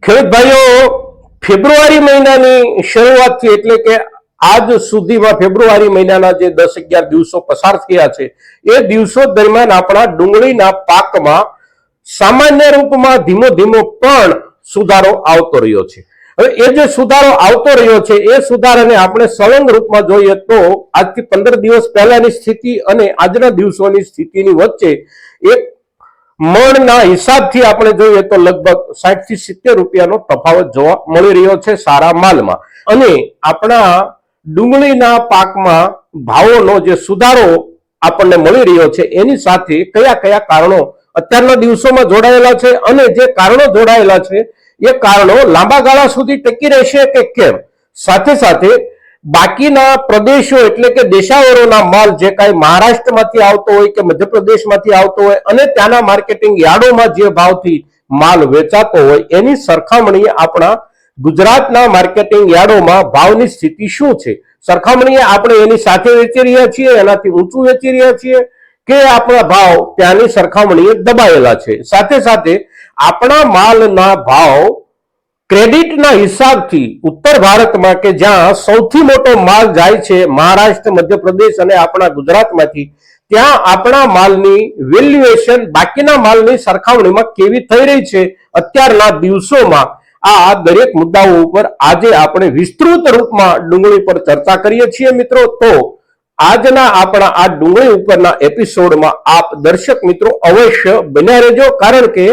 ખેડૂત ભાઈઓ, ફેબ્રુઆરી મહિનાની શરૂઆતથી એટલે કે આજ સુધીમાં ફેબ્રુઆરી મહિનાના જે 10-11 દિવસો પસાર થયા છે એ દિવસો દરમિયાન આપણા ડુંગળીના પાકમાં સામાન્ય રૂપમાં ધીમો ધીમો પણ સુધારો આવતો રહ્યો છે। હવે એ જે સુધારો આવતો રહ્યો છે એ સુધારાને આપણે સળંગ રૂપમાં જોઈએ તો આજથી 15 દિવસ પહેલાની સ્થિતિ અને આજના દિવસોની સ્થિતિની વચ્ચે એક મણના હિસાબથી આપણે જોઈએ તો લગભગ 60 થી 70 રૂપિયાનો તફાવત જોવા મળી રહ્યો છે સારા માલમાં। અને આપણા ડુંગળીના પાકમાં ભાવોનો જે સુધારો આપણને મળી રહ્યો છે એની સાથે કયા કયા કારણો અત્યારના દિવસોમાં જોડાયેલા છે અને જે કારણો જોડાયેલા છે એ કારણો લાંબા ગાળા સુધી ટકી રહેશે કે કેમ, સાથે સાથે બાકીના પ્રદેશો એટલે કે દેશાવરોના માલ જે કાંઈ મહારાષ્ટ્રમાંથી આવતો હોય કે મધ્યપ્રદેશમાંથી આવતો હોય અને ત્યાંના માર્કેટિંગ યાર્ડોમાં જે ભાવથી માલ વેચાતો હોય એની સરખામણીએ આપણા ગુજરાતના માર્કેટિંગ યાર્ડોમાં ભાવની સ્થિતિ શું છે, સરખામણીએ આપણે એની સાથે વેચી રહ્યા છીએ, એનાથી ઊંચું વેચી રહ્યા છીએ કે આપણા ભાવ ત્યાંની સરખામણીએ દબાયેલા છે। સાથે સાથે આપણા માલના ભાવ ક્રેડિટના હિસાબથી ઉત્તર ભારતમાં કે જ્યાં સૌથી મોટો માલ જાય છે મહારાષ્ટ્ર, મધ્યપ્રદેશ અને આપણા ગુજરાતમાંથી, ત્યાં આપણા માલની વેલ્યુએશન બાકીના માલની સરખામણીમાં કેવી થઈ રહી છે અત્યારના દિવસોમાં, આ દરેક મુદ્દાઓ ઉપર આજે આપણે વિસ્તૃત રૂપમાં ડુંગળી પર ચર્ચા કરીએ છીએ મિત્રો। તો આજના આપણા આ ડુંગળી ઉપરના એપિસોડમાં આપ દર્શક મિત્રો અવશ્ય બન્યા રહેજો, કારણ કે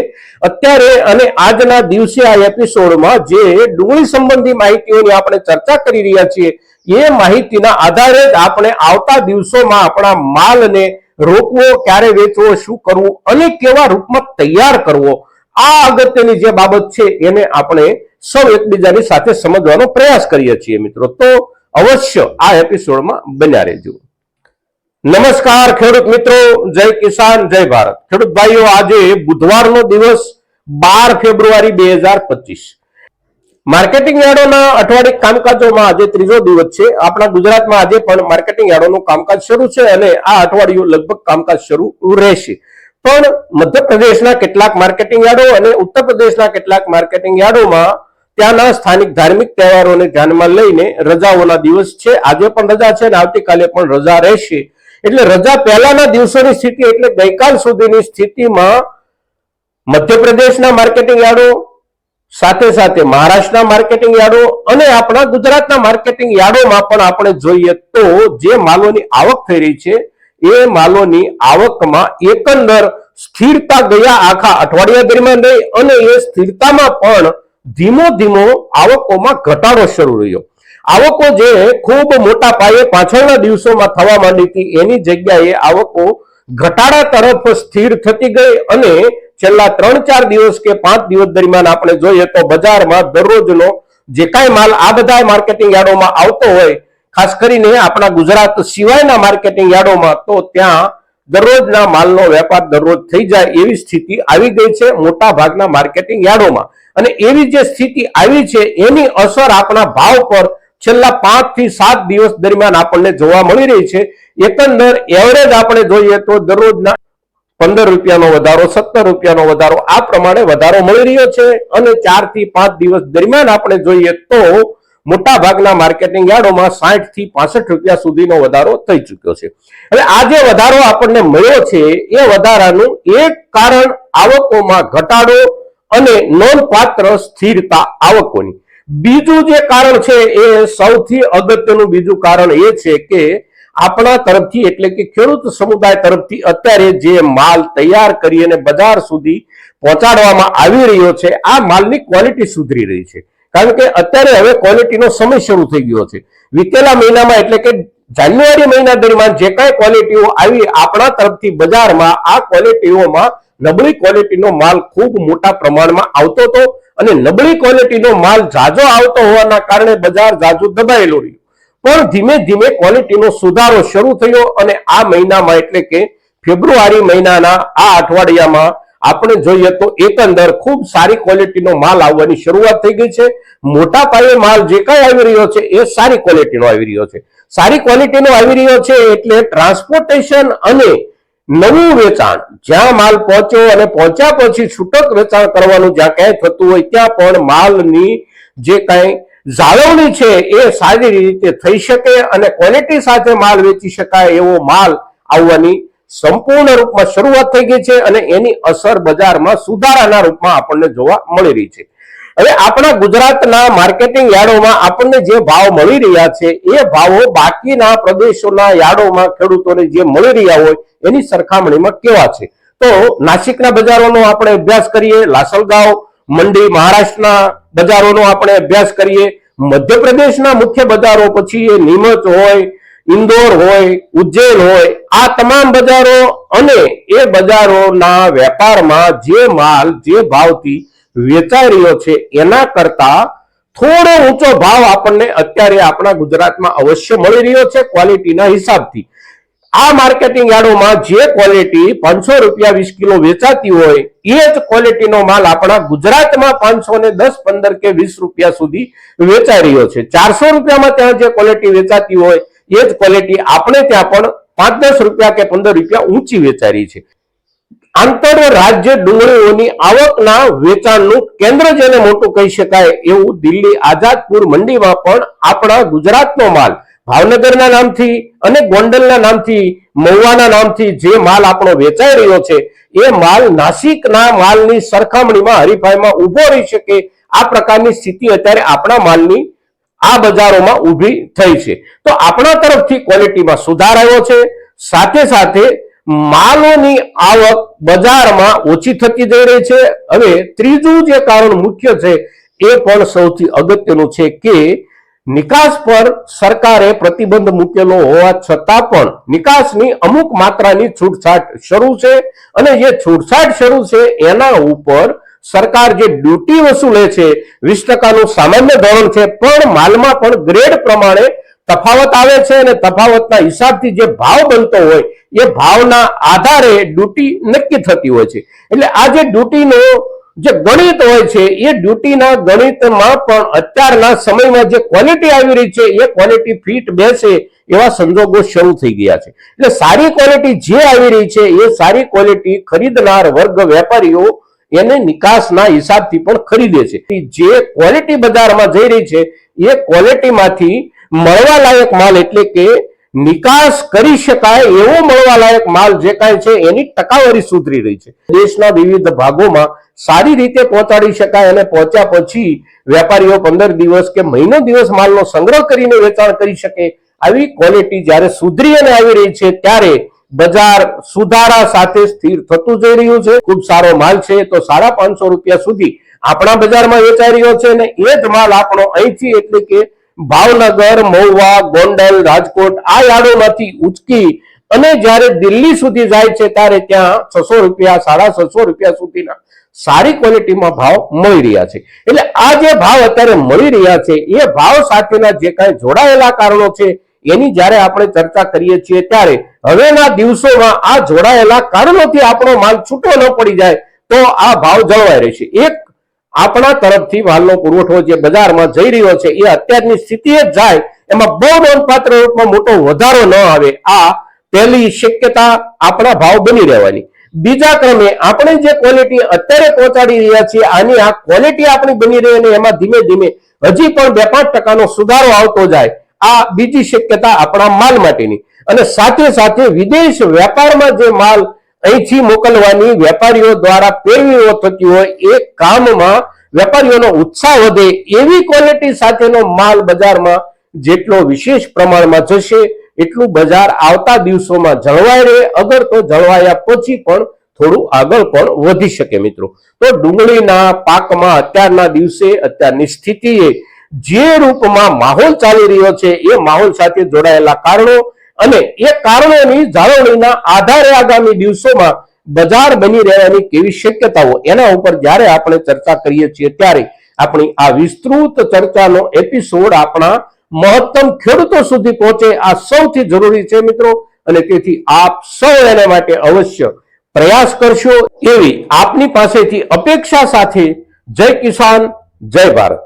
અત્યારે અને આજના દિવસે આ એપિસોડમાં જે ડુંગળી સંબંધી માહિતીઓની આપણે ચર્ચા કરી રહ્યા છીએ એ માહિતીના આધારે જ આપણે આવતા દિવસોમાં આપણા માલને રોકવો, ક્યારે વેચવો, શું કરવું અને કેવા રૂપમાં તૈયાર કરવો, આ અગત્યની જે બાબત છે એને આપણે સૌ એકબીજાની સાથે સમજવાનો પ્રયાસ કરીએ છીએ મિત્રો। તો અવશ્ય આ એપિસોડમાં બન્યા રહેજો। નમસ્કાર ખેડૂત મિત્રો, જય કિસાન, જય ભારત। ખેડૂત ભાઈઓ, આજે બુધવારનો દિવસ 12 ફેબ્રુઆરી 2025, માર્કેટિંગ યાર્ડોના અઠવાડિક કામકાજોમાં આજે ત્રીજો દિવસ છે। આપણા ગુજરાતમાં આજે પણ માર્કેટિંગ યાર્ડોનું કામકાજ શરૂ છે અને આ અઠવાડિયું લગભગ કામકાજ શરૂ રહેશે, પણ મધ્યપ્રદેશના કેટલાક માર્કેટિંગ યાર્ડો અને ઉત્તર પ્રદેશના કેટલાક માર્કેટિંગ યાર્ડોમાં ત્યાંના સ્થાનિક ધાર્મિક તહેવારોને ધ્યાનમાં લઈને રજાઓના દિવસ છે। આજે પણ રજા છે અને આવતીકાલે પણ રજા રહેશે, એટલે રજા પહેલાના દિવસોની સ્થિતિ એટલે ગઈકાલ સુધીની સ્થિતિમાં મધ્યપ્રદેશના માર્કેટિંગ યાર્ડો, સાથે સાથે મહારાષ્ટ્રના માર્કેટિંગ યાર્ડો અને આપણા ગુજરાતના માર્કેટિંગ યાર્ડોમાં પણ આપણે જોઈએ તો જે માલોની આવક થઈ રહી છે એ માલોની આવકમાં એકંદર સ્થિરતા ગયા આખા અઠવાડિયા દરમિયાન રહી અને એ સ્થિરતામાં પણ ધીમો ધીમો આવકોમાં ઘટાડો શરૂ રહ્યો। આવકો જે ખૂબ મોટા પાયે પાછળના દિવસોમાં થવા માંડી હતી એની જગ્યાએ આવકો ઘટાડા તરફ સ્થિર થતી ગઈ અને છેલ્લા 3-4 દિવસ કે 5 દિવસ દરમિયાન આપણે જોઈએ તો બજારમાં દરરોજનો જે કાંઈ માલ આ બધા માર્કેટિંગ યાર્ડોમાં આવતો હોય, ખાસ કરીને આપણા ગુજરાત સિવાયના માર્કેટિંગ યાર્ડોમાં, તો ત્યાં દરરોજના માલનો વેપાર દરરોજ થઈ જાય એવી સ્થિતિ આવી ગઈ છે મોટા ભાગના માર્કેટિંગ યાર્ડોમાં। અને એવી જે સ્થિતિ આવી છે એની અસર આપણા ભાવ પર છેલ્લા 5 થી 7 દિવસ દરમિયાન આપણને જોવા મળી રહી છે। એકંદર એવરેજ આપણે જોઈએ તો દરરોજના 15 રૂપિયાનો વધારો, 17 રૂપિયાનો વધારો, આ પ્રમાણે વધારો મળી રહ્યો છે અને 4 થી 5 દિવસ દરમિયાન આપણે જોઈએ તો મોટા ભાગના માર્કેટિંગ યાર્ડોમાં 60 થી 65 રૂપિયા સુધીનો વધારો થઈ ચૂક્યો છે। હવે આ જે વધારો આપણને મળ્યો છે એ વધારાનું એક કારણ આવકોમાં ઘટાડો અને નોંધપાત્ર સ્થિરતા આવકોની, બીજું જે કારણ છે એ સૌથી અગત્યનું બીજું કારણ એ છે કે આપણા તરફથી એટલે કે ખેડૂત સમુદાય તરફથી અત્યારે જે માલ તૈયાર કરી અને બજાર સુધી પહોંચાડવામાં આવી રહ્યો છે આ માલની ક્વોલિટી સુધરી રહી છે, કારણ કે અત્યારે હવે ક્વોલિટીનો સમય શરૂ થઈ ગયો છે। વીતેલા મહિનામાં એટલે કે જાન્યુઆરી મહિના દરમિયાન જે કાંઈ ક્વોલિટીઓ આવી આપણા તરફથી બજારમાં, આ ક્વોલિટીઓમાં નબળી ક્વોલિટીનો માલ ખૂબ મોટા પ્રમાણમાં આવતો હતો અને નબળી ક્વોલિટીનો માલ જાજો આવતો હોવાના કારણે બજાર જાજુ દબાયેલું રહ્યું, પણ ધીમે ધીમે ક્વોલિટીનો સુધારો શરૂ થયો અને આ મહિનામાં એટલે કે ફેબ્રુઆરી મહિનાના આ અઠવાડિયામાં આપણે જોઈએ તો એકંદર ખૂબ સારી ક્વોલિટીનો માલ આવવાની શરૂઆત થઈ ગઈ છે। મોટા પાયે માલ જે કાંઈ આવી રહ્યો છે એ સારી ક્વોલિટીનો આવી રહ્યો છે, સારી ક્વોલિટીનો આવી રહ્યો છે એટલે ટ્રાન્સપોર્ટેશન અને નવું વેચાણ, જ્યાં માલ પહોંચ્યો અને પહોંચ્યા પછી છૂટક વેચાણ કરવાનું જ્યાં ક્યાંય થતું હોય ત્યાં પણ માલની જે કાંઈ જાળવણી છે એ સારી રીતે થઈ શકે અને ક્વોલિટી સાથે માલ વેચી શકાય એવો માલ આવવાની સંપૂર્ણ રૂપમાં શરૂઆત થઈ ગઈ છે અને એની અસર બજારમાં સુધારાના રૂપમાં આપણને જોવા મળી રહી છે. હવે આપણા ગુજરાતના માર્કેટિંગ યાર્ડોમાં આપણને જે ભાવ મળી રહ્યા છે એ ભાવો બાકીના પ્રદેશોના યાર્ડોમાં ખેડૂતોને જે મળી રહ્યા હોય એની સરખામણીમાં કેવા છે? તો નાસિકના બજારોનો આપણે અભ્યાસ કરીએ, લાસલગાંવ મંડી મહારાષ્ટ્રના બજારોનો આપણે અભ્યાસ કરીએ, મધ્યપ્રદેશના મુખ્ય બજારો, પછી એ નીમચ હોય, ઇન્દોર હોય, ઉજ્જૈન હોય, આ તમામ બજારો અને એ બજારોના વેપારમાં જે માલ જે ભાવથી વેચાઈ રહ્યો છે એના કરતા થોડો ઊંચો ભાવ આપણને અત્યારે આપણા ગુજરાતમાં અવશ્ય મળી રહ્યો છે ક્વોલિટીના હિસાબથી. આ માર્કેટિંગ યાર્ડોમાં જે ક્વોલિટી 500 રૂપિયા 20 કિલો વેચાતી હોય એ જ ક્વોલિટીનો માલ આપણા ગુજરાતમાં 510, 15 કે 20 રૂપિયા સુધી વેચાઈ રહ્યો છે. 400 રૂપિયામાં ત્યાં જે ક્વોલિટી વેચાતી હોય એ જ ક્વોલિટી આપણે ત્યાં પણ 5-10 રૂપિયા કે 15 રૂપિયા ઊંચી વેચાઈ રહી છે. આંતરરાજ્ય ડુંગળીઓની આવકના વેચાણનું કેન્દ્ર જેને મોટું કહી શકાય એવું દિલ્હી આઝાદપુર મંડીમાં પણ આપણા ગુજરાતનો માલ ભાવનગરના નામથી અને ગોંડલના નામથી, મહુવાના નામથી જે માલ આપણો વેચાઈ રહ્યો છે એ માલ નાસિકના માલની સરખામણીમાં હરીફાઈમાં ઉભો રહી શકે આ પ્રકારની સ્થિતિ અત્યારે આપણા માલની આ બજારોમાં ઊભી થઈ છે. તો આપણા તરફથી ક્વોલિટીમાં સુધાર આવ્યો છે, સાથે સાથે માલોની આવક બજારમાં ઓછી થતી જઈ રહી છે. હવે ત્રીજું જે કારણ મુખ્ય છે એ પણ સૌથી અગત્યનું છે કે નિકાસ પર સરકારે પ્રતિબંધ મૂકેલો હોવા છતાં પણ નિકાસની અમુક માત્રાની છૂટછાટ શરૂ છે અને જે છૂટછાટ શરૂ છે એના ઉપર સરકાર જે ડ્યુટી વસૂલે છે 20% સામાન્ય ધોરણ છે, પણ માલમાં પણ ગ્રેડ પ્રમાણે તફાવત આવે છે અને તફાવતના હિસાબથી જે ભાવ બનતો હોય એ ભાવના આધારે ડ્યુટી નક્કી થતી હોય છે. એટલે આ જે ડ્યુટીનો જે ગણિત હોય છે એ ડ્યુટીના ગણિતમાં પણ અત્યારના સમયમાં જે ક્વોલિટી આવી રહી છે એ ક્વોલિટી ફિટ બેસે એવા સંજોગો શરૂ થઈ ગયા છે. એટલે સારી ક્વોલિટી જે આવી રહી છે એ સારી ક્વોલિટી ખરીદનાર વર્ગ વેપારીઓ એને નિકાસના હિસાબથી પણ ખરીદે છે. જે ક્વોલિટી બજારમાં જઈ રહી છે એ ક્વોલિટીમાંથી મળવા લાયક માલ એટલે કે નિકાસ કરી શકાય એવો મળવા લાયક માલ જે કાંઈ છે એની ટકાવારી સુધરી રહી છે. દેશના વિવિધ ભાગોમાં સારી રીતે પહોંચાડી શકાય અને પહોંચ્યા પછી વેપારીઓ 15 દિવસ કે મહિનો દિવસ માલનો સંગ્રહ કરીને વેચાણ કરી શકે આવી ક્વોલિટી જ્યારે સુધરી અને આવી રહી છે ત્યારે બજાર સુધારા સાથે સ્થિર થતું જઈ રહ્યું છે. ખૂબ સારો માલ છે તો 550 રૂપિયા સુધી આપણા બજારમાં વેચાઈ રહ્યો છે અને એ જ માલ આપણો અહીંથી એટલે કે ભાવનગર, મહુવા, ગોંડલ, રાજકોટ આ યાર્ડોમાંથી ઉચકી અને જ્યારે દિલ્હી સુધી જાય છે ત્યારે ત્યાં 600 રૂપિયા 650 રૂપિયા સુધીના સારી ક્વોલિટીમાં ભાવ મળી રહ્યા છે. એટલે આ જે ભાવ અત્યારે મળી રહ્યા છે એ ભાવ સાથેના જે કાંઈ જોડાયેલા કારણો છે એની જ્યારે આપણે ચર્ચા કરીએ છીએ ત્યારે હવેના દિવસોમાં આ જોડાયેલા કારણોથી આપણો માલ છૂટો ન પડી જાય તો આ ભાવ જળવાઈ રહેશે. એક આપણા તરફથી માલનો પુરવઠો જે બજારમાં જઈ રહ્યો છે એ અત્યારની સ્થિતિએ જ જાય એમાં બહુ નોંધપાત્ર રૂપમાં મોટો વધારો ન આવે આ પહેલી શક્યતા આપણા ભાવ બની રહેવાની. બીજા ક્રમે આપણે જે ક્વોલિટી અત્યારે પહોંચાડી રહ્યા છીએ આની આ ક્વોલિટી આપણી બની રહે અને એમાં ધીમે ધીમે હજી પણ 2-5% સુધારો આવતો જાય આ બીજી શક્યતા આપણા માલ માટેની. અને સાથે સાથે વિદેશ વેપારમાં જે માલ અહીંથી મોકલવાની વેપારીઓ દ્વારા પેરવીઓ થતી હોય એ કામમાં વેપારીઓનો ઉત્સાહ વધે એવી ક્વોલિટી સાથેનો માલ બજારમાં જેટલો વિશેષ પ્રમાણમાં જશે એટલું બજાર આવતા દિવસોમાં જળવાઈ રહે, અગર તો જળવાયા પછી પણ થોડું આગળ પણ વધી શકે. મિત્રો, તો ડુંગળીના પાકમાં અત્યારના દિવસે અત્યારની સ્થિતિએ જે રૂપમાં માહોલ ચાલી રહ્યો છે એ માહોલ સાથે જોડાયેલા કારણો અને એ કારણોની જાળવણીના આધારે આગામી દિવસોમાં બજાર બની રહેવાની કેવી શક્યતાઓ એના ઉપર જ્યારે આપણે ચર્ચા કરીએ છીએ ત્યારે આપણી આ વિસ્તૃત ચર્ચાનો એપિસોડ આપણા મહત્તમ ખેડૂતો સુધી પહોંચે આ સૌથી જરૂરી છે મિત્રો. અને તેથી આપ સૌ એના માટે અવશ્ય પ્રયાસ કરશો એવી આપની પાસેથી અપેક્ષા સાથે જય કિસાન, જય ભારત.